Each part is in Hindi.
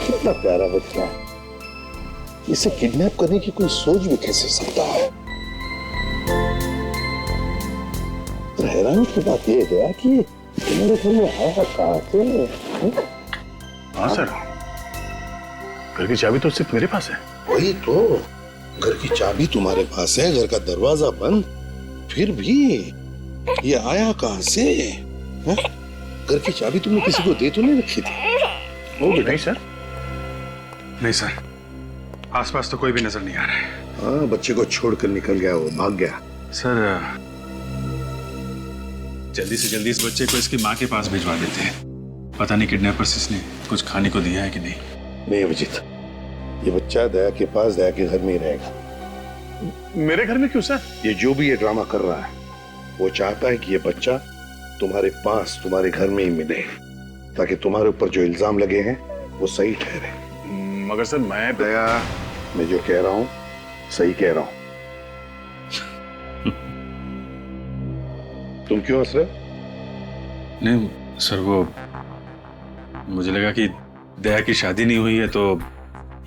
कितना प्यारा बच्चा है, इसे किडनैप करने की कोई सोच भी कैसे सकता है। तो हैरानी की बात यह है कि मेरे घर में है कहां से? हाँ सर, घर की चाबी तो सिर्फ मेरे पास है। वही तो, घर की चाबी तुम्हारे पास है, घर का दरवाजा बंद, फिर भी ये आया कहां से? है? घर की चाबी तुमने किसी को दे तो नहीं रखी थी? वो नहीं सर, नहीं सर, आसपास तो कोई भी नजर नहीं आ रहा है। हाँ, बच्चे को छोड़कर निकल गया, वो भाग गया। सर जल्दी से जल्दी इस बच्चे को इसकी माँ के पास भिजवा देते हैं। पता नहीं किडनैपर्स इसने कुछ खाने को दिया है कि नहीं। नहीं अभिजीत, ये बच्चा दया के पास, दया के घर में ही रहेगा। मेरे घर में क्यों सर? ये जो भी ये ड्रामा कर रहा है, वो चाहता है कि ये बच्चा तुम्हारे पास, तुम्हारे घर में ही मिले, ताकि तुम्हारे ऊपर जो इल्जाम लगे हैं वो सही ठहरे। मगर सर दया, मैं जो कह रहा हूं सही कह रहा हूं। तुम क्यों हंस रहे हो? नहीं सर, वो मुझे लगा कि दया की शादी नहीं हुई है तो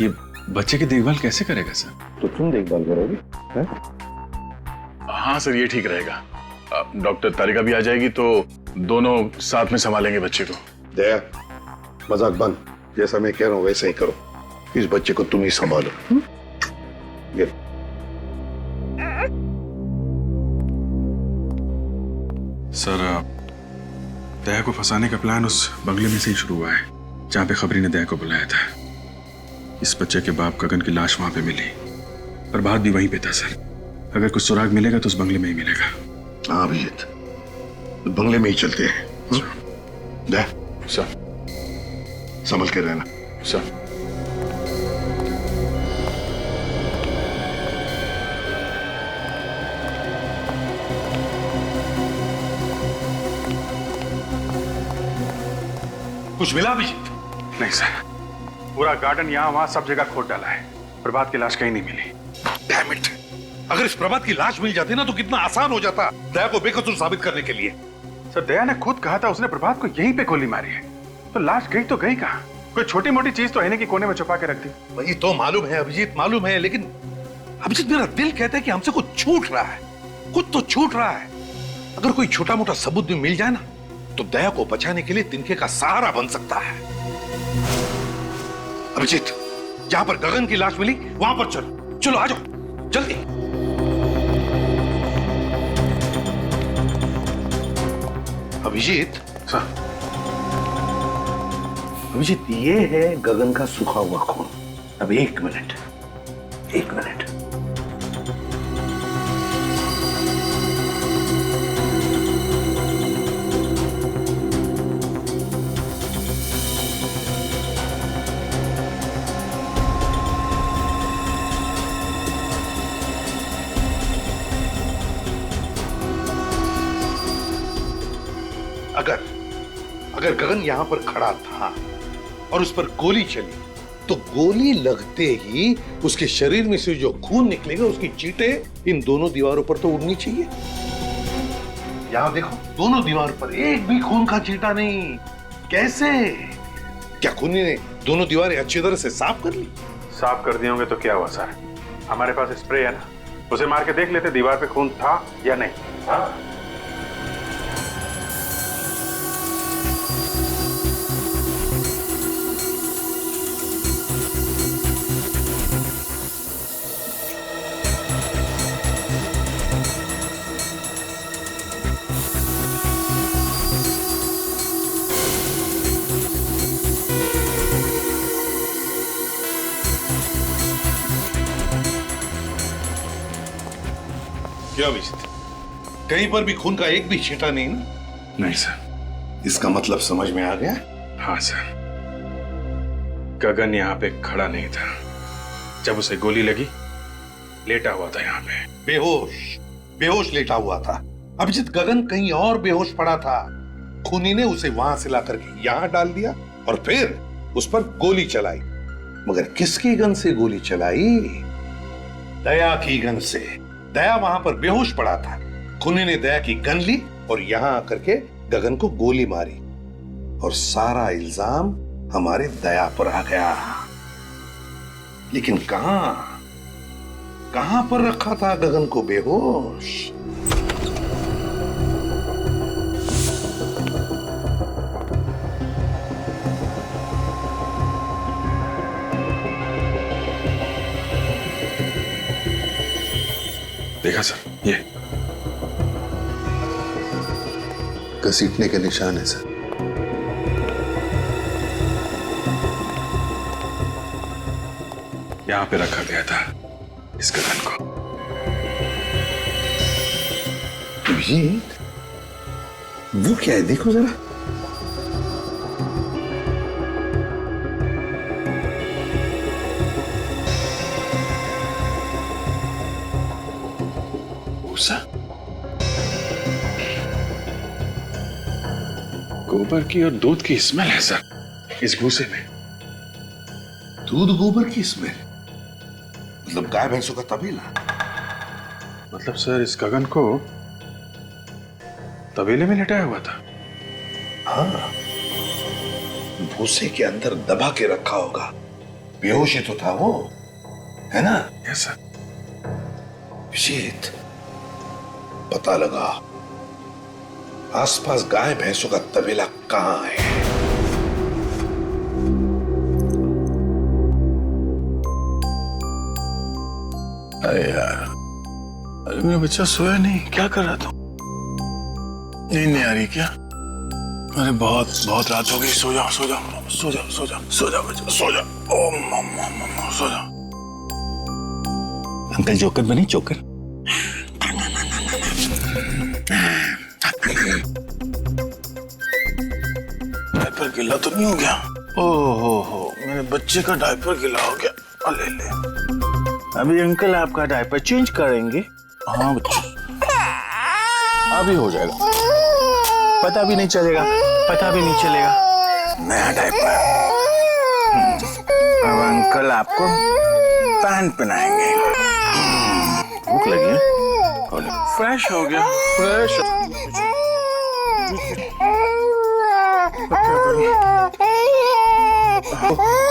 ये बच्चे की देखभाल कैसे करेगा सर? तो तुम देखभाल करोगे? हाँ सर, ये ठीक रहेगा। डॉक्टर तारिका भी आ जाएगी तो दोनों साथ में संभालेंगे बच्चे को। दया, मजाक बंद, जैसा मैं कह रहा हूं वैसे ही करो। इस बच्चे को तुम ही संभालो। सर दया को फंसाने का प्लान उस बंगले में से ही शुरू हुआ है जहां पे खबरी ने दया को बुलाया था। इस बच्चे के बाप गगन की लाश वहां पे मिली, प्रभात भी वहीं पे था सर। अगर कुछ सुराग मिलेगा तो उस बंगले में ही मिलेगा। हाँ अभिजीत, बंगले में ही चलते हैं। दया, सर संभल के रहना। सर कुछ मिला अभिजीत? नहीं सर, पूरा गार्डन यहाँ वहां सब जगह खोद डाला है, प्रभात की लाश कहीं नहीं मिली। Damn it! अगर इस प्रभात की लाश मिल जाती ना तो कितना आसान हो जाता दया को बेकसूर साबित करने के लिए। सर दया ने खुद कहा था उसने प्रभात को यहीं पे गोली मारी है, तो लाश गई तो गई कहाँ? कोई छोटी मोटी चीज तो है नहीं कि कोने में छुपा के रख दी। वही तो मालूम है अभिजीत, मालूम है, लेकिन अभिजीत मेरा दिल कहता है कि हमसे कुछ छूट रहा है, कुछ तो छूट रहा है। अगर कोई छोटा मोटा सबूत भी मिल जाए ना तो दया को बचाने के लिए तिनके का सहारा बन सकता है। अभिजीत, जहां पर गगन की लाश मिली वहां पर चलो, चलो आ जाओ जल्दी। अभिजीत सर, अभिजीत, ये है गगन का सूखा हुआ खून। अब एक मिनट, एक मिनट। अगर गगन यहां पर खड़ा था और उस पर गोली चली तो गोली लगते ही उसके शरीर में से जो खून निकलेगा उसकी चींटें इन दोनों दीवारों पर तो उड़नी चाहिए। यहां देखो, दोनों दीवार पर एक भी खून का चींटा नहीं। कैसे? क्या खूनी ने दोनों दीवारें अच्छी तरह से साफ कर ली? साफ कर दिए होंगे तो क्या हुआ सर, हमारे पास स्प्रे है ना, उसे मार के देख लेते दीवार पे खून था या नहीं। हाँ? क्या अभिजीत, कहीं पर भी खून का एक भी छींटा नहीं ना? नहीं सर। इसका मतलब समझ में आ गया? हाँ सर, गगन यहाँ पे खड़ा नहीं था जब उसे गोली लगी, लेटा हुआ था यहाँ पे बेहोश, बेहोश लेटा हुआ था। अभिजीत, गगन कहीं और बेहोश पड़ा था, खूनी ने उसे वहां से लाकर के यहां डाल दिया और फिर उस पर गोली चलाई। मगर किसकी गन से गोली चलाई? दया की गन से। दया वहां पर बेहोश पड़ा था, खूनी ने दया की गन ली और यहां आकर के गगन को गोली मारी और सारा इल्जाम हमारी दया पर आ गया। लेकिन कहां पर रखा था गगन को बेहोश? देखा सर, ये घसीटने के निशान है सर। यहां पे रखा गया था इस गगन को। अभिजीत, वो क्या है? देखो जरा। भूसा, गोबर की और दूध की स्मेल है सर इस भूसे में। दूध गोबर की स्मेल? मतलब गाय भैंसों का तबेला? मतलब सर इस गगन को तबेले में लटाया हुआ था। हाँ, भूसे के अंदर दबा के रखा होगा। बेहोश ही तो था वो, है ना? Yes sir. अभिजीत, पता लगा आसपास गाय भैंसों का तबेला कहां है। अरे यार, अरे मेरा बच्चा सोया नहीं, क्या कर रहा था? नींद नहीं आ रही क्या? अरे बहुत रात हो गई। सो जाओ सो जाओ सो जाओ सो जाओ सो जाओ बच्चा, सो जाओ। ओ मम्मा सो जाओ। अंकल जोकर बने, जोकर। डायपर गीला तो नहीं हो गया? ओहो, मेरे बच्चे का डायपर गीला हो गया। ले अभी अंकल आपका डायपर चेंज करेंगे। हाँ बच्चे, अभी हो जाएगा। पता भी नहीं चलेगा, पता भी नहीं चलेगा। नया डायपर। अब अंकल आपको पैंट पहनाएंगे। भूख लगी है? फ्रेश हो गया, फ्रेश।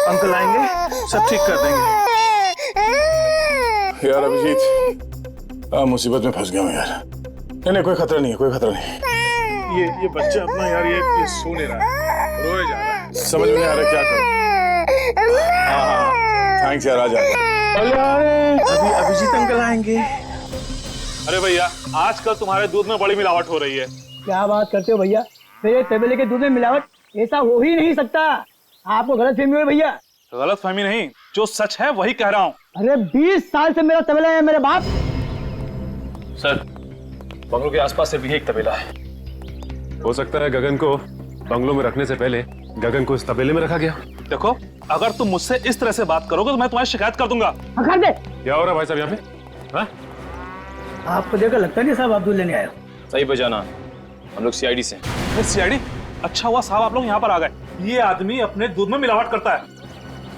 अंकल आएंगे, सब ठीक कर देंगे। यार अभिजीत, मुसीबत में फंस गया हूँ यार। नहीं कोई खतरा नहीं है, कोई खतरा नहीं। ये बच्चा अपना यार ये सो नहीं रहा है, रोए जा रहा है। समझ में नहीं आ रहा क्या करूं। हाँ, थैंक्स यार, आ जाएगा। अभी अभिजीत अंकल आएंगे। अरे भैया, आजकल तुम्हारे दूध में बड़ी मिलावट हो रही है। क्या बात करते हो भैया? मेरे तबेले के दूध में मिलावट? ऐसा हो ही नहीं सकता। आपको गलतफहमी हुई भैया। गलतफहमी नहीं, जो सच है वही कह रहा हूँ। अरे 20 साल से मेरा तबेला है मेरे बाप। सर, बंगलों के आसपास से भी एक तबेला है। हो सकता है गगन को बंगलों में रखने से पहले गगन को इस तबेले में रखा गया। देखो, अगर तुम मुझसे इस तरह से बात करोगे तो मैं तुम्हारी शिकायत कर दूंगा। कर दे। क्या हो रहा है भाई साहब यहाँ पे? हाँ? आपको देखकर लगता नहीं साहब आप दूध लेने आए हो। सही बजाना, हम लोग सीआईडी से। सीआईडी? अच्छा हुआ साहब आप लोग यहाँ पर आ गए। ये आदमी अपने दूध में मिलावट करता है।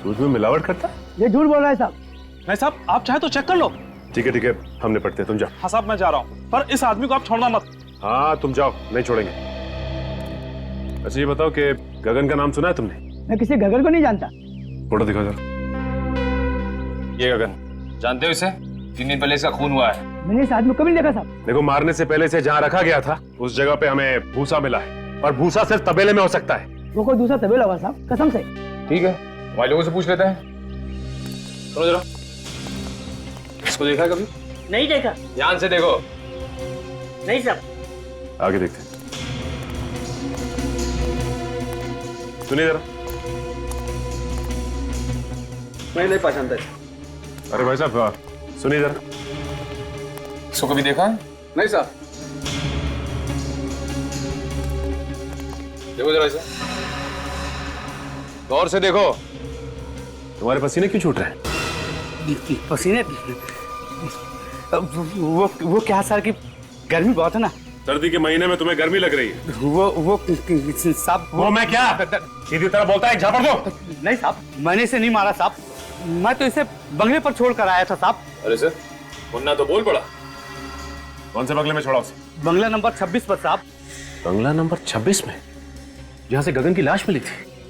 दूध में मिलावट करता? ये झूठ बोल रहा है साहब। नहीं साहब, आप चाहे तो चेक कर लो। ठीक है, हम निपटते हैं, तुम जाओ। हाँ साहब, मैं जा रहा हूँ, पर इस आदमी को आप छोड़ना मत। हाँ तुम जाओ, नहीं छोड़ेंगे। अच्छा ये बताओ कि गगन का नाम सुना है तुमने? मैं किसी गगन को नहीं जानता। फोटो दिखाओ जरा। ये गगन, जानते हो इसे? 3 दिन पहले इसका खून हुआ है। मैंने इस आदमी को कभी नहीं देखा साहब। देखो, मारने से पहले से जहाँ रखा गया था उस जगह पे हमें भूसा मिला है, और भूसा सिर्फ तबेले में हो सकता है। वो कोई दूसरा तबेला होगा साहब, कसम से। ठीक है, हमारे लोगों से पूछ लेते हैं। सुनो जरा, इसको देखा कभी? नहीं देखा। ध्यान से देखो। नहीं साहब। आगे देखते हैं। सुनिए जरा। मैं नहीं पहचानता। अरे भाई साहब सुनिए जरा। इसको कभी देखा है? नहीं साहब। देखो जरा इसे, गौर से देखो। तुम्हारे पसीने क्यों छूट रहे हैं? पसीने? वो क्या सर की गर्मी बहुत है ना। सर्दी के महीने में तुम्हें गर्मी लग रही है? वो साहब। वो मैं क्या सीधी तरह बोलता है, एक झापड़ दो। नहीं साहब, मैंने इसे नहीं मारा साहब। मैं तो इसे बंगले पर छोड़ कर आया था साहब। अरे सर, मुन्ना तो बोल पड़ा। कौन से बंगले में छोड़ा उसे? बंगला नंबर 26 पर साहब। बंगला नंबर 26 में, जहाँ से गगन की लाश मिली थी?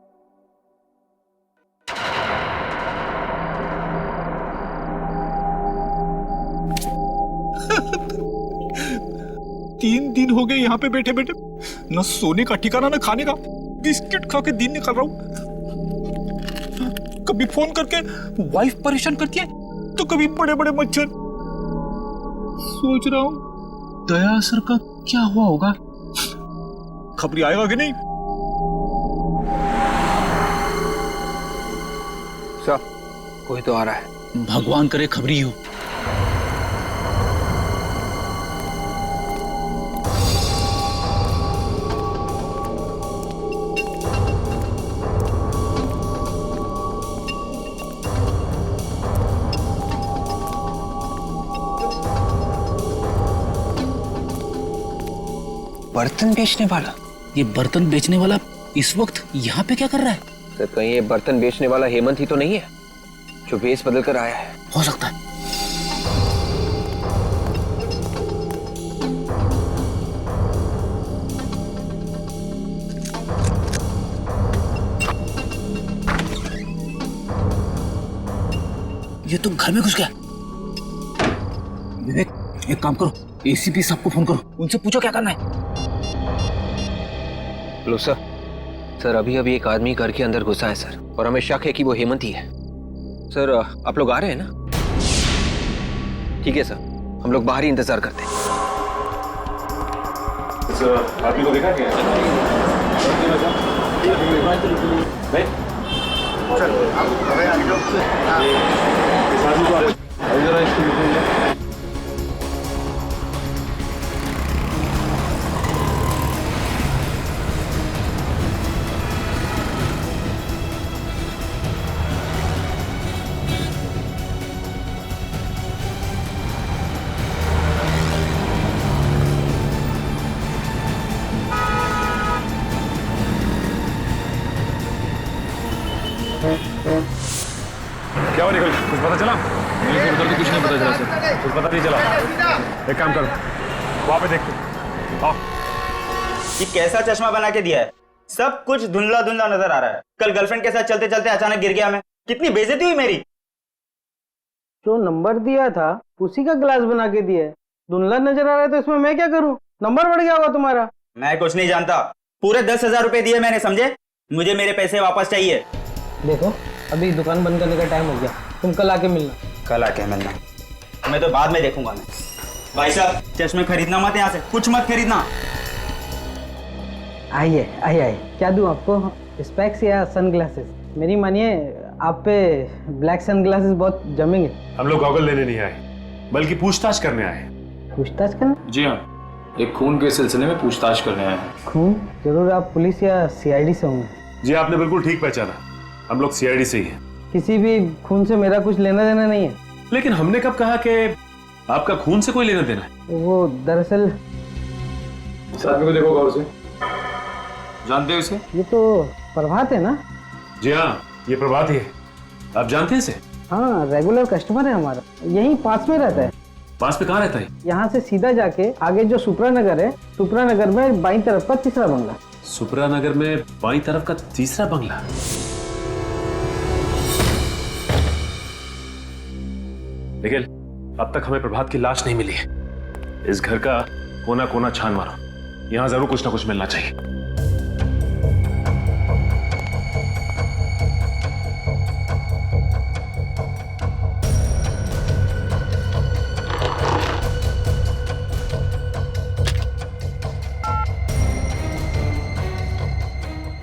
3 दिन हो गए यहाँ पे बैठे बैठे, न सोने का ठिकाना न खाने का, बिस्किट खा के दिन निकाल रहा हूँ। कभी फोन करके वाइफ परेशान करती है तो कभी बड़े बड़े मच्छर। सोच रहा हूँ दया सर का क्या हुआ होगा, खबरी आएगा कि नहीं। सर कोई तो आ रहा है। भगवान करे खबरी हो। बर्तन बेचने वाला? ये बर्तन बेचने वाला इस वक्त यहाँ पे क्या कर रहा है? सर कहीं ये बर्तन बेचने वाला हेमंत ही तो नहीं है जो भेष बदल कर आया है? हो सकता है। ये तो घर में घुस गया। विवेक एक काम करो, एसीपी साहब को फोन करो, उनसे पूछो क्या करना है। लो सर अभी अभी एक आदमी घर के अंदर घुसा है सर, और हमें शक है कि वो हेमंत ही है। सर आप लोग आ रहे हैं ना? ठीक है सर, हम लोग बाहर ही इंतजार करते हैं। आदमी को देखा क्या? क्या हुआ निकल, कुछ पता चला? उधर तो कुछ नहीं पता चला सर। कुछ पता नहीं चला। एक काम करो, वहां पे देखो। आओ। ये कैसा चश्मा बना के दिया है, सब कुछ धुंधला धुंधला नजर आ रहा है। कल गर्लफ्रेंड के साथ चलते चलते अचानक गिर गया मैं, कितनी बेइज्जती हुई मेरी। जो नंबर दिया था उसी का ग्लास बना के दिया है, धुंधला नजर आ रहा है तो इसमें मैं क्या करूं? नंबर बढ़ गया होगा तुम्हारा। मैं कुछ नहीं जानता, पूरे 10,000 रुपए दिए मैंने, समझे? मुझे मेरे पैसे वापस चाहिए। देखो अभी दुकान बंद करने का टाइम हो गया, तुम कल आके मिलना। कल आके मिलना? मैं तो बाद में देखूंगा। मैं भाई साहब चश्मे खरीदना मत, यहाँ से कुछ मत खरीदना। आइए आइए आइए, क्या दूं आपको, स्पेक्स या सनग्लासेस? मेरी मानिए आप पे ब्लैक सनग्लासेस बहुत जमेंगे। हम लोग गॉगल लेने नहीं आए, बल्कि पूछताछ करने आए। पूछताछ करना? जी हाँ, एक खून के सिलसिले में पूछताछ करने आए हैं। खून? जरूर आप पुलिस या सीआईडी से होंगे। जी आपने बिल्कुल ठीक पहचाना, हम लोग सीआईडी से ही हैं। किसी भी खून से मेरा कुछ लेना देना नहीं है। लेकिन हमने कब कहा कि आपका खून से कोई लेना देना है? वो दरअसल इस आदमी को देखो गौर से, जानते हो इसे? ये तो प्रभात है ना? जी हाँ, ये प्रभात ही है। आप जानते हैं इसे? हाँ, रेगुलर कस्टमर है हमारा, यहीं पास में रहता है। पास में कहाँ रहता है? यहाँ से सीधा जाके आगे जो सुप्रा नगर है, सुप्रा नगर में बाईं तरफ का तीसरा बंगला। सुप्रा नगर में बाईं तरफ का तीसरा बंगला? निखिल, अब तक हमें प्रभात की लाश नहीं मिली है। इस घर का कोना कोना छान मारो, यहां जरूर कुछ ना कुछ मिलना चाहिए।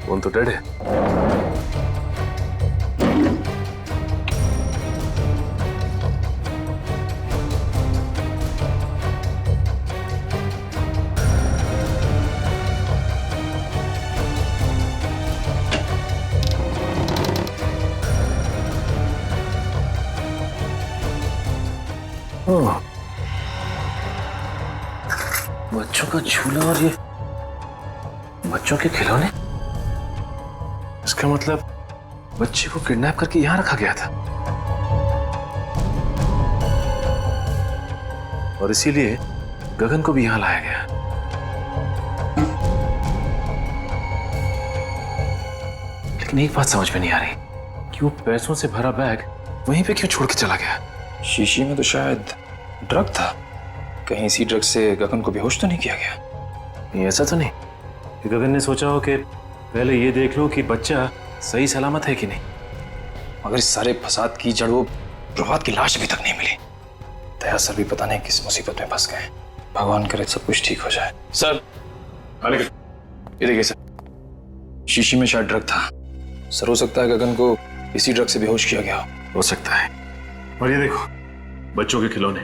फोन तो डेड है। बच्चों का झूला और ये बच्चों के खिलौने, इसका मतलब बच्चे को किडनैप करके यहां रखा गया था और इसीलिए गगन को भी यहां लाया गया। लेकिन एक बात समझ में नहीं आ रही कि वो पैसों से भरा बैग वहीं पे क्यों छोड़ के चला गया? शीशी में तो शायद ड्रग था। कहीं इसी ड्रग से गगन को बेहोश तो नहीं किया गया? ये ऐसा तो नहीं कि गगन ने सोचा हो कि पहले ये देख लो कि बच्चा सही सलामत है कि नहीं। मगर इस सारे फसाद की जड़ वो प्रभात की लाश अभी तक नहीं मिली। दया सर भी पता नहीं किस मुसीबत में फंस गए। भगवान करे सब कुछ ठीक हो जाए। सर ये देखिए सर, शीशी में शायद ड्रग था। सर हो सकता है गगन को इसी ड्रग से बेहोश किया गया हो सकता है। और ये देखो बच्चों के खिलौने,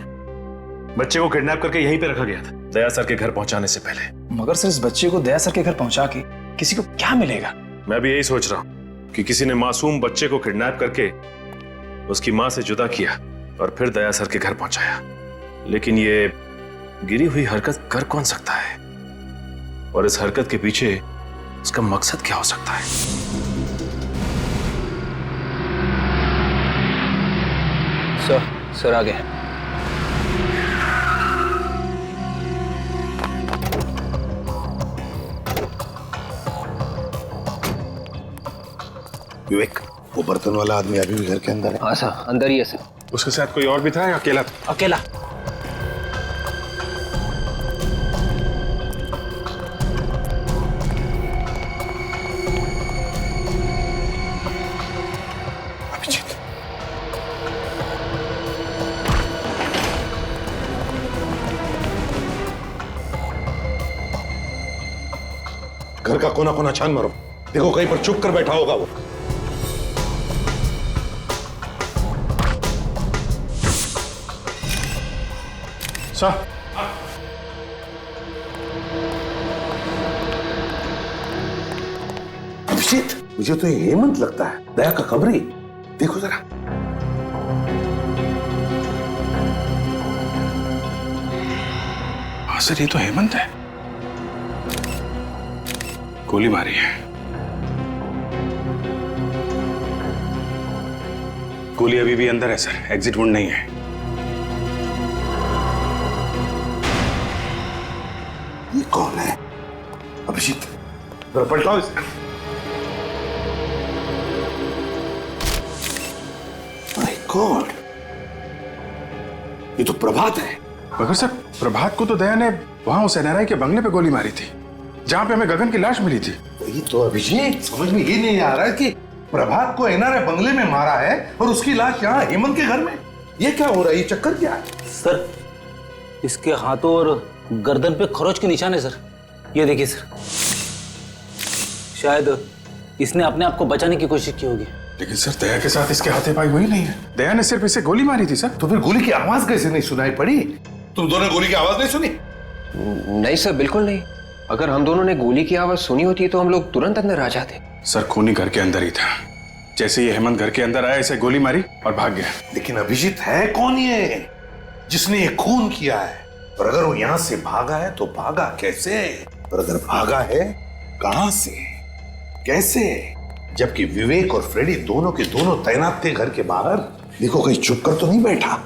बच्चे को किडनैप करके यहीं पे रखा गया था दया सर के घर पहुंचाने से पहले। मगर सर इस बच्चे को दया सर के घर पहुंचा के किसी को क्या मिलेगा? मैं भी यही सोच रहा हूं कि किसी ने मासूम बच्चे को किडनैप करके उसकी मां से जुदा किया और फिर दया सर के घर पहुंचाया। लेकिन ये गिरी हुई हरकत कर कौन सकता है, और इस हरकत के पीछे उसका मकसद क्या हो सकता है? सर आ गए। विवेक, वो बर्तन वाला आदमी अभी भी घर के अंदर है? हाँ सर, अंदर ही है सर। उसके साथ कोई और भी था या अकेला? अकेला। अभिजीत, घर का कोना कोना छान मारो, देखो कहीं पर चुप कर बैठा होगा वो। सर अभिजीत, मुझे तो ये हेमंत लगता है, दया का कमरी। देखो जरा। हाँ सर, ये तो हेमंत है। गोली मारी है। गोली अभी भी अंदर है सर, एग्जिट वुंड नहीं है। ये कौन है? अभिजीत, जरा पलटाओ इसे। माय गॉड, ये तो प्रभात है। मगर सर, प्रभात को तो दया ने वहां उस एनआरआई के बंगले पे गोली मारी थी, जहां पे हमें गगन की लाश मिली थी। ये तो अभिजीत समझ में ये नहीं आ रहा है कि प्रभात को एनआरआई बंगले में मारा है और उसकी लाश यहाँ हेमंत के घर में। ये क्या हो रहा है? ये चक्कर क्या है? सर, इसके हाथों और गर्दन पे खरोच के निशान है सर। ये देखिए सर, शायद इसने अपने आप को बचाने की कोशिश की होगी। लेकिन सर, दया के साथ इसके हाथापाई हुई नहीं है। दया ने सिर्फ इसे गोली मारी थी सर। तो फिर गोली की आवाज कैसे नहीं सुनाई पड़ी? तुम दोनों गोली की आवाज नहीं सुनी? नहीं सर, बिल्कुल नहीं। अगर हम दोनों ने गोली की आवाज सुनी होती तो हम लोग तुरंत अंदर आ जाते। सर, खूनी घर के अंदर ही था। जैसे ये हेमंत घर के अंदर आया, इसे गोली मारी और भाग गया। लेकिन अभिजीत है कौन ये जिसने ये खून किया है? और अगर वो यहां से भागा है तो भागा कैसे? और अगर भागा है कहां से, कैसे? जबकि विवेक और फ्रेडी दोनों के दोनों तैनात थे घर के बाहर। देखो कहीं चुप कर तो नहीं बैठा।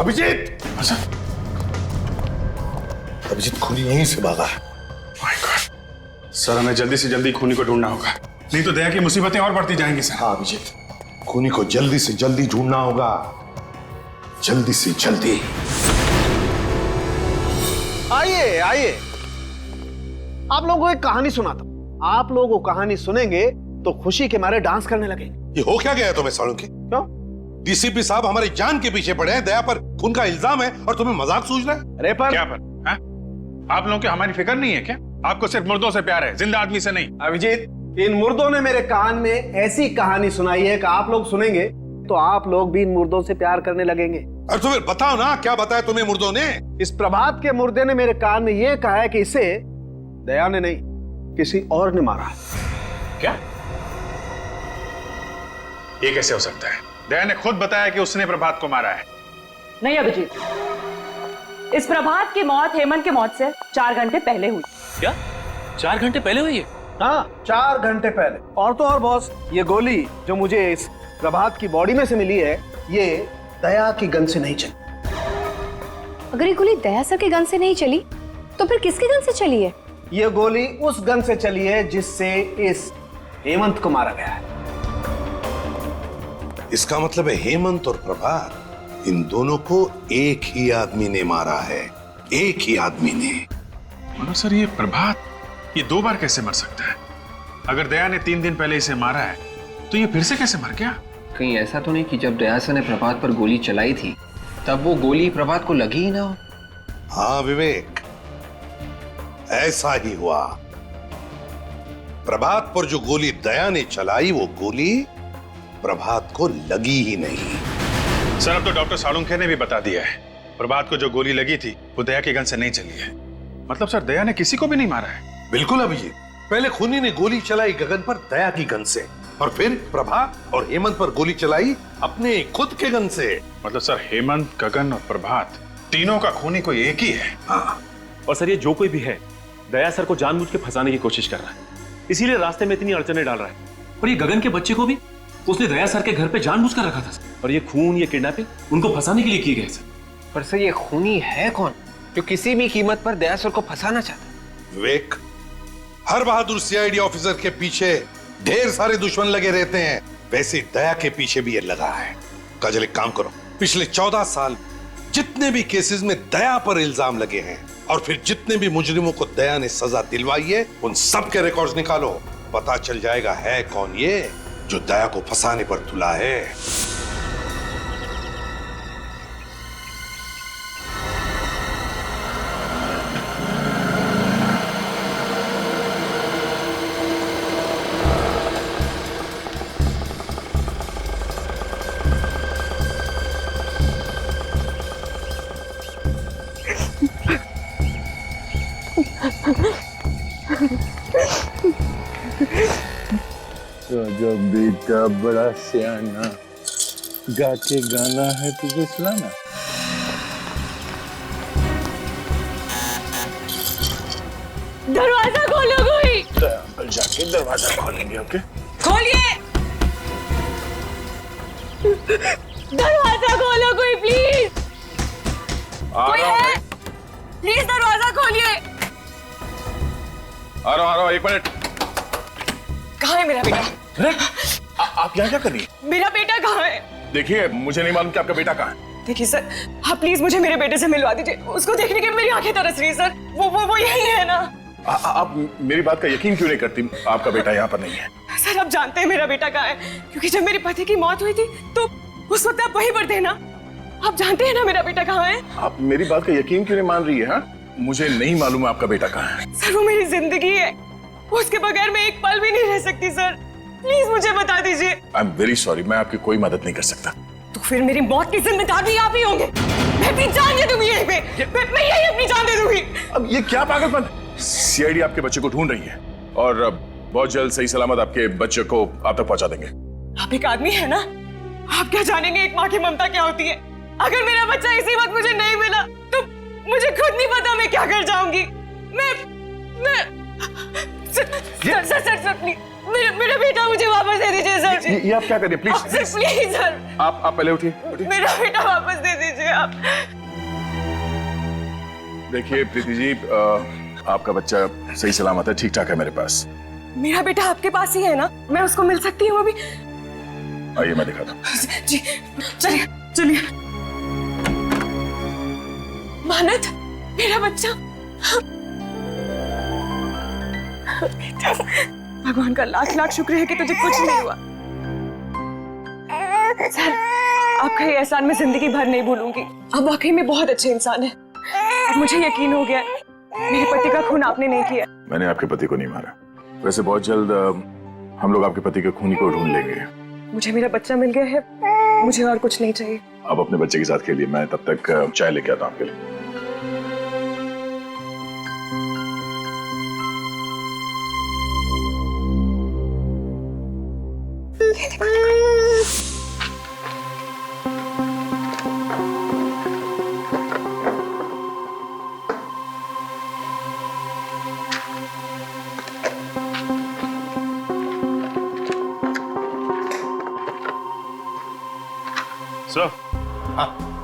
अभिजीत, अभिजीत खूनी यहीं से भागा है। माय गॉड, सर हमें जल्दी से जल्दी खूनी को ढूंढना होगा, नहीं तो दया की मुसीबतें और बढ़ती जाएंगी सर। हाँ अभिजीत, खूनी को जल्दी से जल्दी ढूंढना होगा, जल्दी से जल्दी। आइए आइए, आप लोगों को एक कहानी सुनाता हूं। आप लोग वो कहानी सुनेंगे तो खुशी के मारे डांस करने लगेंगे। ये हो क्या गया तुम्हें सालुंकी? क्यों? डीसीपी साहब हमारी जान के पीछे पड़े हैं, दया पर खून का इल्जाम है और तुम्हें मजाक सूझ रहा है? अरे पर क्या पर? हाँ? आप लोगों की हमारी फिक्र नहीं है क्या? आपको सिर्फ मुर्दों से प्यार है, जिंदा आदमी से नहीं। अभिजीत, इन मुर्दों ने मेरे कान में ऐसी कहानी सुनाई है कि आप लोग सुनेंगे तो आप लोग भी इन मुर्दों से प्यार करने लगेंगे। और तो फिर बताओ ना, क्या बताया तुम्हें मुर्दों ने? इस प्रभात के मुर्दे ने मेरे कान में यह कहा है कि इसे दया ने नहीं, किसी और ने मारा है। क्या? ये कैसे हो सकता है? दया ने खुद बताया कि उसने प्रभात को मारा है। नहीं अभिजीत, इस प्रभात की मौत हेमंत की मौत से 4 घंटे पहले हुई। क्या 4 घंटे पहले हुई है? हाँ, 4 घंटे पहले। और तो और बॉस, ये गोली जो मुझे इस प्रभात की बॉडी में से मिली है, ये दया की गन से नहीं चली। अगर ये गोली दया सर के गन से नहीं चली तो फिर किसके गन से चली है? ये गोली उस गन से चली है जिससे इस हेमंत को मारा गया है। इसका मतलब है हेमंत और प्रभात, इन दोनों को एक ही आदमी ने मारा है, एक ही आदमी ने। मगर सर ये प्रभात, ये 2 बार कैसे मर सकता है? अगर दया ने 3 दिन पहले इसे मारा है तो ये फिर से कैसे मर गया? कहीं ऐसा तो नहीं कि जब दया सर ने प्रभात पर गोली चलाई थी तब वो गोली प्रभात को लगी ही ना हो? हाँ विवेक, ऐसा ही हुआ। प्रभात पर जो गोली दया ने चलाई वो गोली प्रभात को लगी ही नहीं। सर अब तो डॉक्टर सालुंखे ने भी बता दिया है, प्रभात को जो गोली लगी थी वो दया के गन से नहीं चली है। मतलब सर दया ने किसी को भी नहीं मारा है? बिल्कुल अभिजीत, पहले खूनी ने गोली चलाई गगन पर दया की गन से, और फिर प्रभात और हेमंत पर गोली चलाई अपने खुद के गन से। मतलब सर हेमंत, गगन और प्रभात तीनों का खूनी कोई एक ही है। हाँ। और सर ये जो कोई भी है दया सर को जानबूझ के फंसाने की कोशिश कर रहा है, इसीलिए रास्ते में इतनी अड़चने डाल रहा है। और ये गगन के बच्चे को भी उसने दया सर के घर पे जानबूझ कर रखा था सर। और ये खून, ये किडनैपिंग उनको फंसाने के लिए की गई सर। पर सर ये खूनी है कौन जो किसी भी कीमत पर दया सर को फंसाना चाहता है? विवेक, हर बहादुर सीआईडी ऑफिसर के पीछे ढेर सारे दुश्मन लगे रहते हैं, वैसे दया के पीछे भी ये लगा है। काजल एक काम करो, पिछले 14 साल जितने भी केसेस में दया पर इल्जाम लगे हैं और फिर जितने भी मुजरिमों को दया ने सजा दिलवाई है उन सब के रिकॉर्ड्स निकालो। पता चल जाएगा है कौन ये जो दया को फंसाने पर तुला है। राजा बेटा बड़ा सियाना, गा के गाना है तुझे सुनाना। दरवाजा खोलो कोई। अंकल जाके दरवाजा खोलेंगे। ओके खोलिए, दरवाजा खोलो कोई प्लीज। कोई है? प्लीज दरवाजा खोलिए। आ रहा हूं 1 मिनट। कहाँ है मेरा बेटा? आप यहाँ क्या कर रही है? मेरा बेटा कहाँ है? देखिए मुझे नहीं मालूम कि आपका बेटा कहाँ है। देखिए सर, आप प्लीज मुझे मेरे बेटे से मिलवा दीजिए। उसको देखने के मेरी आंखें तरस रही है सर। वो यही है ना? आप मेरी बात का यकीन क्यों नहीं करती? आपका बेटा यहाँ पर नहीं है। सर आप जानते हैं मेरा बेटा कहाँ है, क्योंकि जब मेरे पति की मौत हुई थी तो उस वक्त आप वहीं पर थे ना। आप जानते हैं ना मेरा बेटा कहाँ है? आप मेरी बात का यकीन क्यों नहीं मान रही है? हाँ, मुझे नहीं मालूम आपका बेटा कहाँ है। सर वो मेरी जिंदगी है, उसके बगैर मैं एक पल भी नहीं रह सकती सर। प्लीज मुझे बता दीजिए। आई एम वेरी सॉरी, मैं आपकी कोई मदद नहीं कर सकता। तो फिर मेरी मौत की जिम्मेदार भी आप ही होंगे। मैं अपनी जान दे दूंगी यहीं पे। मैं यही अपनी जान दे दूंगी। अब ये क्या पागलपन? सीआईडी आपके बच्चे को ढूंढ रही है और बहुत जल्द सही सलामत आपके बच्चे को आप तक पहुंचा देंगे। आप एक आदमी है ना, आप क्या जानेंगे एक माँ की ममता क्या होती है। अगर मेरा बच्चा इसी वक्त मुझे नहीं मिला तो मुझे खुद नहीं पता मैं क्या कर जाऊंगी। मैं सर प्लीज मेरा बेटा मुझे वापस दे दीजिए सर। ये आप क्या कर रहे हैं? प्लीज प्लीज सर, आप पहले उठिए। मेरा बेटा वापस दे दीजिए आप। देखिए प्रीति जी, आपका बच्चा सही सलामत है, ठीक ठाक है मेरे पास। मेरा बेटा आपके पास ही है ना? मैं उसको मिल सकती हूँ अभी? आइए मैं दिखाता हूँ। जी चलिए चलिए। मानत, मेरा बच्चा। भगवान का लाख लाख शुक्र है कि तुझे कुछ नहीं हुआ। सर आपका ये एहसान मैं जिंदगी भर नहीं भूलूंगी। आप वाकई में बहुत अच्छे इंसान हैं। अब मुझे यकीन हो गया मेरे पति का खून आपने नहीं किया। मैंने आपके पति को नहीं मारा। वैसे बहुत जल्द हम लोग आपके पति के खूनी को ढूंढ लेंगे। मुझे मेरा बच्चा मिल गया है, मुझे और कुछ नहीं चाहिए। आप अपने बच्चे के साथ खेलिए, मैं तब तक चाय लेके आता हूँ आपके लिए। सर,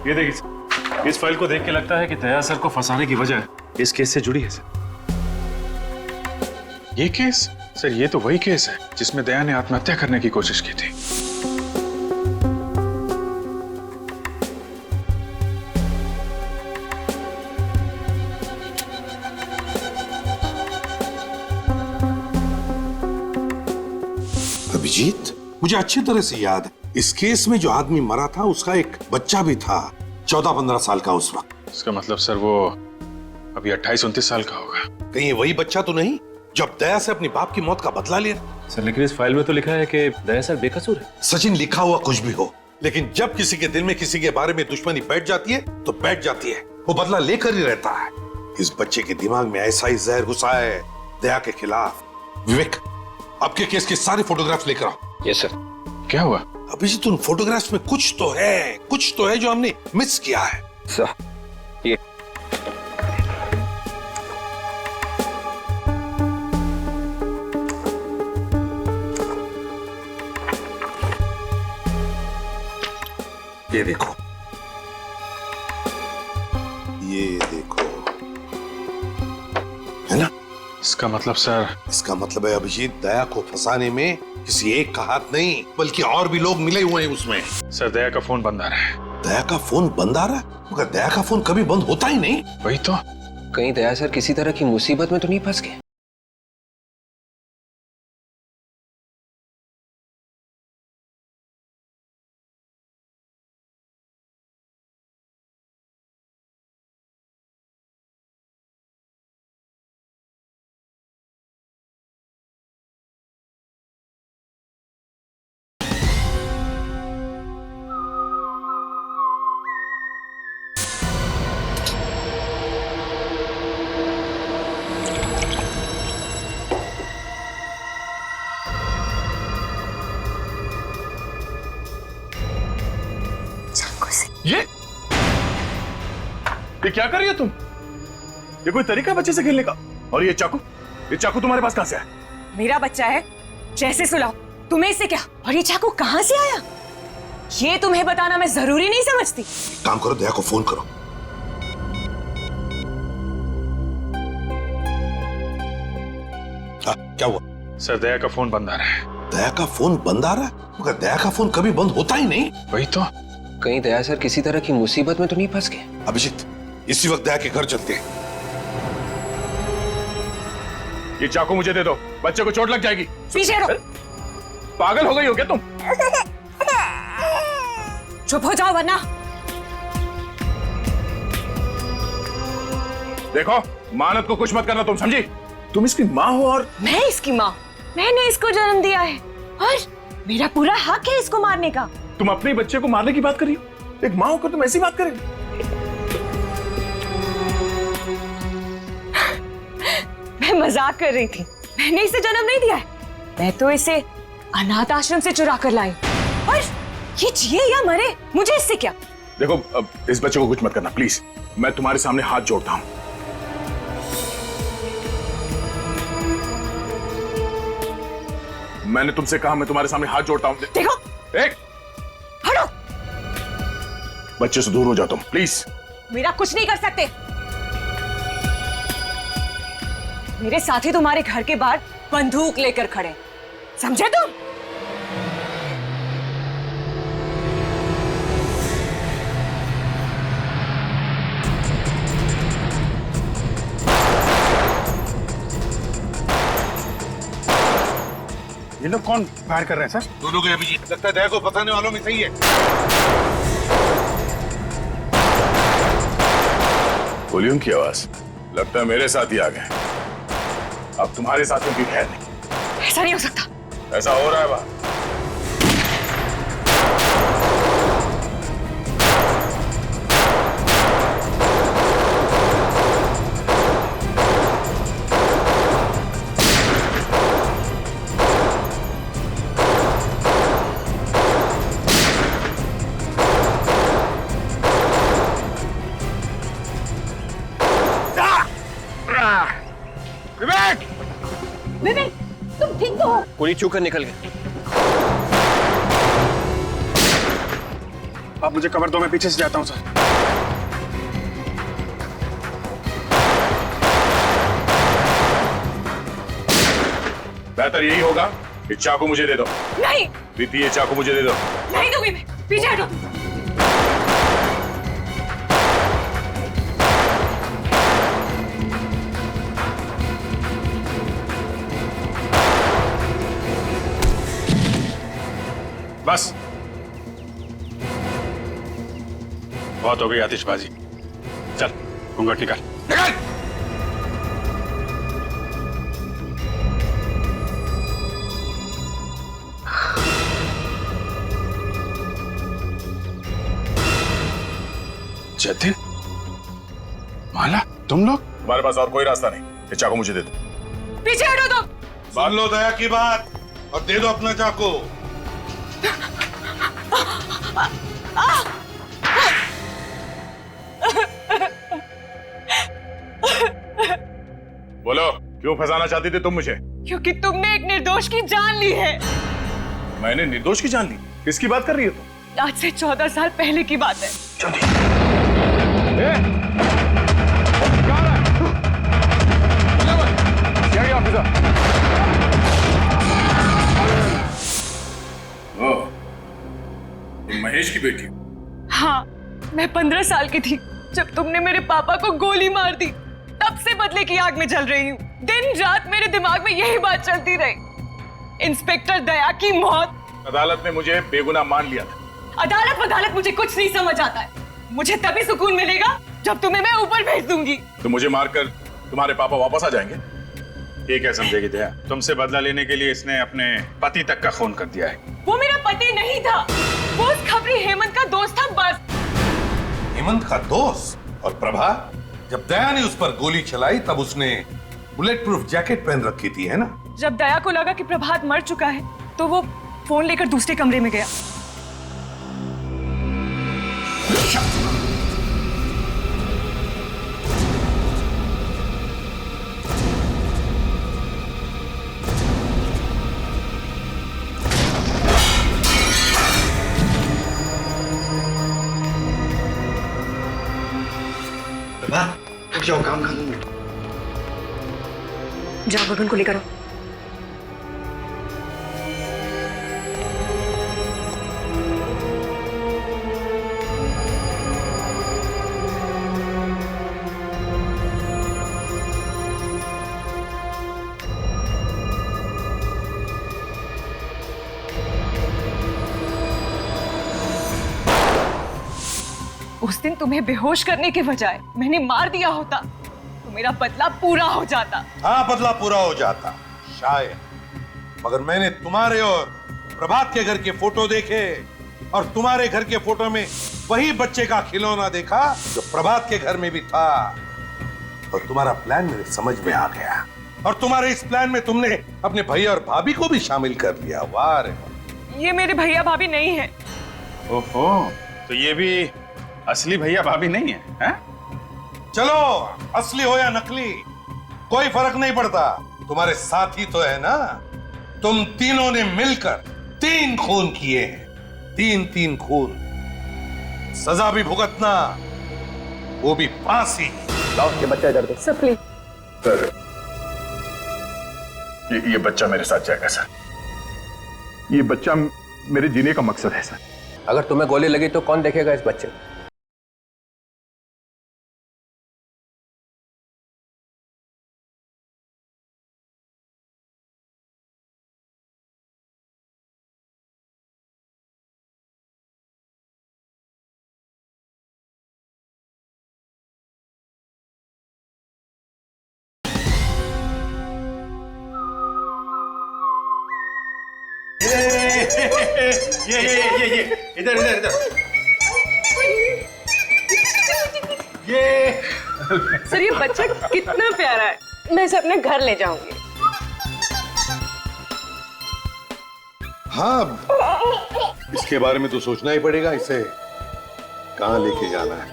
ये देखिए, इस फाइल को देख के लगता है कि दया सर को फंसाने की वजह इस केस से जुड़ी है सर। ये केस? सर ये तो वही केस है जिसमें दया ने आत्महत्या करने की कोशिश की थी। अभिजीत, मुझे अच्छी तरह से याद है इस केस में जो आदमी मरा था उसका एक बच्चा भी था, 14-15 साल का उस वक्त। इसका मतलब सर वो अभी 28-29 साल का होगा। कहीं ये वही बच्चा तो नहीं जब दया से अपनी बाप की मौत का बदला लिया? सर लेकिन इस फाइल में तो लिखा है कि दया सर बेकसूर है। सचिन, लिखा हुआ कुछ भी हो, लेकिन जब किसी के दिल में किसी के बारे में दुश्मनी बैठ जाती है तो बैठ जाती है, वो बदला लेकर ही रहता है। इस बच्चे के दिमाग में ऐसा ही जहर घुसा है दया के खिलाफ। विवेक, आपके केस के सारे फोटोग्राफ्स लेकर आओ। Yes sir. क्या हुआ? अभिजीत, उन फोटोग्राफ्स में कुछ तो है जो हमने मिस किया है। सर ये देखो, ये देखो, है ना? इसका मतलब सर? इसका मतलब है अभिजीत, दया को फंसाने में किसी एक का हाथ नहीं बल्कि और भी लोग मिले हुए हैं उसमें। सर दया का फोन बंद आ रहा है। दया का फोन बंद आ रहा है? मगर दया का फोन कभी बंद होता ही नहीं। वही तो। कहीं दया सर किसी तरह की मुसीबत में तो नहीं फंस गए? ये क्या कर रही हो तुम? ये कोई तरीका है बच्चे से खेलने का? और ये चाकू तुम्हारे पास कहां से आया? मेरा बच्चा है, जैसे सुलाओ। तुम्हें इससे क्या? और ये चाकू कहां से आया? ये तुम्हें बताना मैं जरूरी नहीं समझती। काम करो, दया को फोन करो। क्या हुआ? सर दया का फोन बंद आ रहा है। दया का फोन बंद आ रहा है? मगर दया का फोन कभी बंद होता ही नहीं। वही तो। कहीं दया सर किसी तरह की मुसीबत में तो नहीं फंस गए? अभिजीत, इसी वक्त दया के घर चलते हैं। ये चाकू मुझे दे दो, बच्चे को चोट लग जाएगी। पीछे रहो। पागल हो गई हो क्या तुम? चुप हो जाओ वरना। देखो, मानत को कुछ मत करना, तुम समझी? तुम इसकी माँ हो और मैं इसकी माँ। मैंने इसको जन्म दिया है और मेरा पूरा हक है इसको मारने का। तुम अपने बच्चे को मारने की बात कर रही हो? एक माँ होकर तुम ऐसी बात करेगी? मैं मजाक कर रही थी। मैंने इसे जन्म नहीं दिया है, मैं तो इसे अनाथ आश्रम से चुरा कर लाई। और ये जिए या मरे, मुझे इससे क्या? देखो, अब इस बच्चे को कुछ मत करना प्लीज। मैं तुम्हारे सामने हाथ जोड़ता हूं। मैंने तुमसे कहा, मैं तुम्हारे सामने हाथ जोड़ता हूं। देखो, एक हटो। बच्चे से दूर हो जाओ तुम प्लीज। मेरा कुछ नहीं कर सकते। मेरे साथी तुम्हारे घर के बाहर बंदूक लेकर खड़े, समझे तुम? ये लोग कौन फायर कर रहे हैं सर? दोनों के अभिजीत, लगता है दया को फंसाने वालों में सही है। गोलियों की आवाज, लगता है मेरे साथ ही आ गए। अब तुम्हारे साथियों की खैर नहीं। ऐसा नहीं हो सकता। ऐसा हो रहा है बात। विवेक, तुम ठीक तो हो? गोली चूक कर निकल गए। आप मुझे कवर दो, मैं पीछे से जाता हूं सर। बेहतर यही होगा कि चाकू मुझे दे दो। नहीं प्रीति, ये चाकू मुझे दे दो। नहीं दूंगी मैं, पीछे हटो। बस, बहुत हो गई आतिशबाजी। चल घूंघट निकाल। निकाल। जतिन, माला, तुम लोग? हमारे पास और कोई रास्ता नहीं, ये चाकू मुझे दे दो। पीछे हटो तुम। सुन लो दया की बात और दे दो अपना चाकू। बोलो, क्यों फंसाना चाहती थी तुम मुझे? क्योंकि तुमने एक निर्दोष की जान ली है। मैंने निर्दोष की जान ली? किसकी बात कर रही हो तुम? आज से 14 साल पहले की बात है। महेश की बेटी? हाँ, मैं 15 साल की थी जब तुमने मेरे पापा को गोली मार दी। तब से बदले की आग में जल रही हूँ। दिन रात मेरे दिमाग में यही बात चलती रही। इंस्पेक्टर दया की मौत। अदालत ने मुझे बेगुनाह मान लिया था। अदालत मुझे कुछ नहीं समझ आता है। मुझे तभी सुकून मिलेगा जब तुम्हें मैं ऊपर भेज दूंगी। तो मुझे मारकर तुम्हारे पापा वापस आ जाएंगे? ये क्या समझेगी दया? तुमसे बदला लेने के लिए इसने अपने पति तक का खून कर दिया है। वो मेरा पति नहीं था, वो उस खबरी हेमंत का दोस्त था बस। हेमंत का दोस्त? और प्रभा? जब दया ने उस पर गोली चलाई तब उसने बुलेट प्रूफ जैकेट पहन रखी थी, है ना? जब दया को लगा कि प्रभात मर चुका है तो वो फोन लेकर दूसरे कमरे में गया। उठ जाओ, काम खत्म है। जाओ गगन को लेकर आओ। उस दिन तुम्हें बेहोश करने के बजाय मैंने मार दिया होता तो मेरा बदला पूरा हो जाता। हाँ, बदला पूरा हो जाता शायद, मगर मैंने तुम्हारे और प्रभात के घर के फोटो देखे और तुम्हारे घर के फोटो में वही बच्चे का खिलौना देखा जो प्रभात के घर में भी था। और तुम्हारा प्लान मेरे समझ में आ गया और तुम्हारे इस प्लान में तुमने अपने भैया और भाभी को भी शामिल कर लिया। वाह रे वाह। ये मेरे भैया भाभी नहीं है। ओहो, तो ये भी असली भैया भाभी नहीं है, हैं? चलो, असली हो या नकली कोई फर्क नहीं पड़ता, तुम्हारे साथी तो है ना। तुम तीनों ने मिलकर 3 खून किए हैं, 3 खून। सजा भी भुगतना, वो भी फांसी। लाओ ये बच्चा इधर दो। Sir please. सर, ये बच्चा मेरे साथ जाएगा सर। ये बच्चा मेरे जीने का मकसद है सर। अगर तुम्हें गोली लगी तो कौन देखेगा इस बच्चे को? ये इधर इधर इधर ये। सर ये बच्चा कितना प्यारा है, मैं इसे अपने घर ले जाऊंगी। हाँ, इसके बारे में तो सोचना ही पड़ेगा, इसे कहाँ लेके जाना है।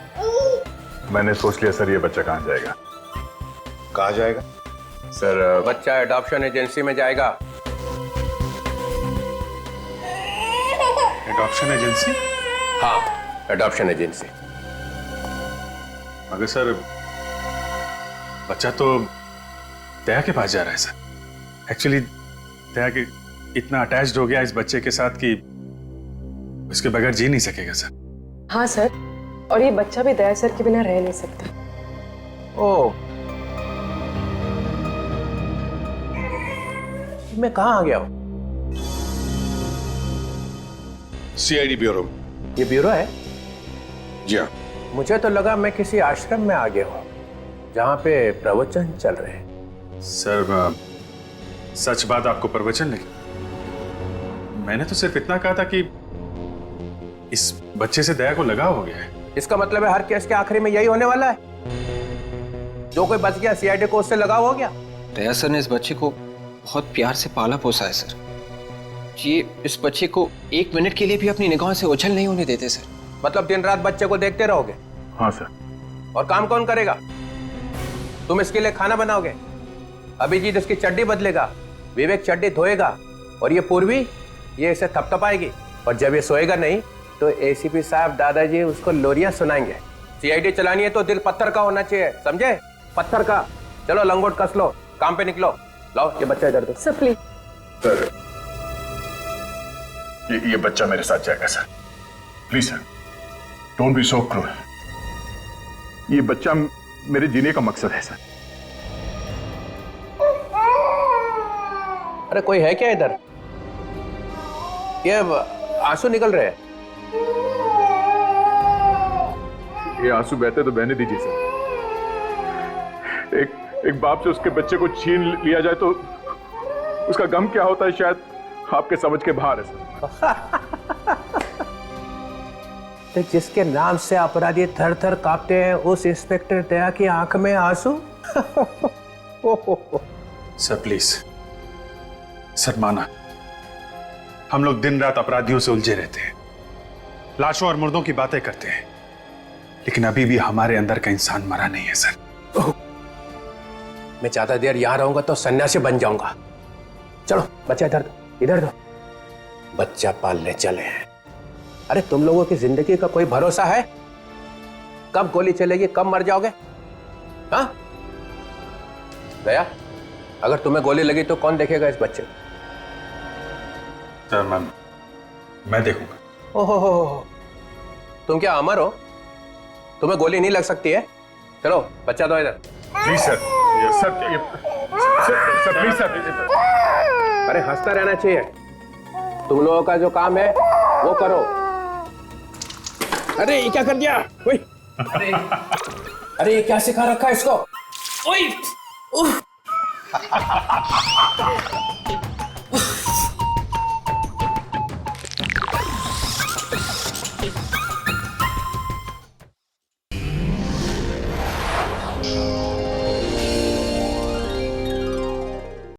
मैंने सोच लिया सर, ये बच्चा कहाँ जाएगा। कहाँ जाएगा सर? बच्चा एडॉप्शन एजेंसी में जाएगा। Adoption agency? हाँ, एडॉप्शन एजेंसी। मगर सर, बच्चा तो दया के पास जा रहा है सर। एक्चुअली दया कि इतना अटैच्ड हो गया इस बच्चे के साथ कि उसके बगैर जी नहीं सकेगा सर। हाँ सर, और ये बच्चा भी दया सर के बिना रह नहीं सकता। ओह, मैं कहाँ आ गया हूँ? CID bureau. ये ब्यूरो है? जी हाँ। मुझे तो लगा मैं किसी आश्रम में आ गया हूँ जहाँ पे प्रवचन चल रहे हैं। सर सच बात आपको प्रवचन लगी? मैंने तो सिर्फ इतना कहा था कि इस बच्चे से दया को लगाव हो गया है। इसका मतलब है हर केस के आखिरी में यही होने वाला है? जो कोई बच गया सीआईडी को उससे लगाव हो गया? दया सर ने इस बच्चे को बहुत प्यार से पाला पोसा है सर। ये इस बच्चे को 1 मिनट के लिए भी अपनी निगाहों से ओझल नहीं होने देते सर। मतलब दिन रात बच्चे को देखते रहोगे? हाँ सर। और काम कौन करेगा? तुम इसके लिए खाना बनाओगे, अभिजीत इसकी चड्डी बदलेगा, विवेक चड्डी धोएगा, और ये पूर्वी ये इसे थपथपाएगी, और जब ये सोएगा नहीं तो एसीपी साहब दादाजी उसको लोरियां सुनाएंगे। सीआईडी चलानी है तो दिल पत्थर का होना चाहिए, समझे? पत्थर का। चलो लंगोट कस लो, काम पे निकलो। लाओ ये बच्चा इधर दो। Sir please. सर ये बच्चा मेरे साथ जाएगा sir. Please sir, don't be so cruel. ये बच्चा मेरे जीने का मकसद है सर। अरे कोई है क्या इधर? ये आंसू निकल रहे हैं। ये आंसू बहते तो बहने दीजिए सर। एक बाप से उसके बच्चे को छीन लिया जाए तो उसका गम क्या होता है शायद आपके समझ के बाहर है सर। तो जिसके नाम से अपराधी थर थर कांपते हैं उस इंस्पेक्टर दया की आंख में आंसू? सर प्लीज, सर माना, हम लोग दिन रात अपराधियों से उलझे रहते हैं, लाशों और मुर्दों की बातें करते हैं, लेकिन अभी भी हमारे अंदर का इंसान मरा नहीं है सर। मैं ज्यादा देर यहां रहूंगा तो सन्यासी बन जाऊंगा। चलो बच्चा इधर दो, इधर दो। बच्चा पालने चले हैं। अरे तुम लोगों की जिंदगी का कोई भरोसा है? कब गोली चलेगी, कब मर जाओगे? हाँ दया, अगर तुम्हें गोली लगी तो कौन देखेगा इस बच्चे को? सर मैं देखूंगा। ओहो, तुम क्या अमर हो? तुम्हें गोली नहीं लग सकती है? चलो बच्चा दो इधर। Please sir, sir please sir. अरे हंसता रहना चाहिए। तुम लोगों का जो काम है वो करो। अरे ये क्या कर दिया? अरे ये क्या सिखा रखा है इसको? ओए!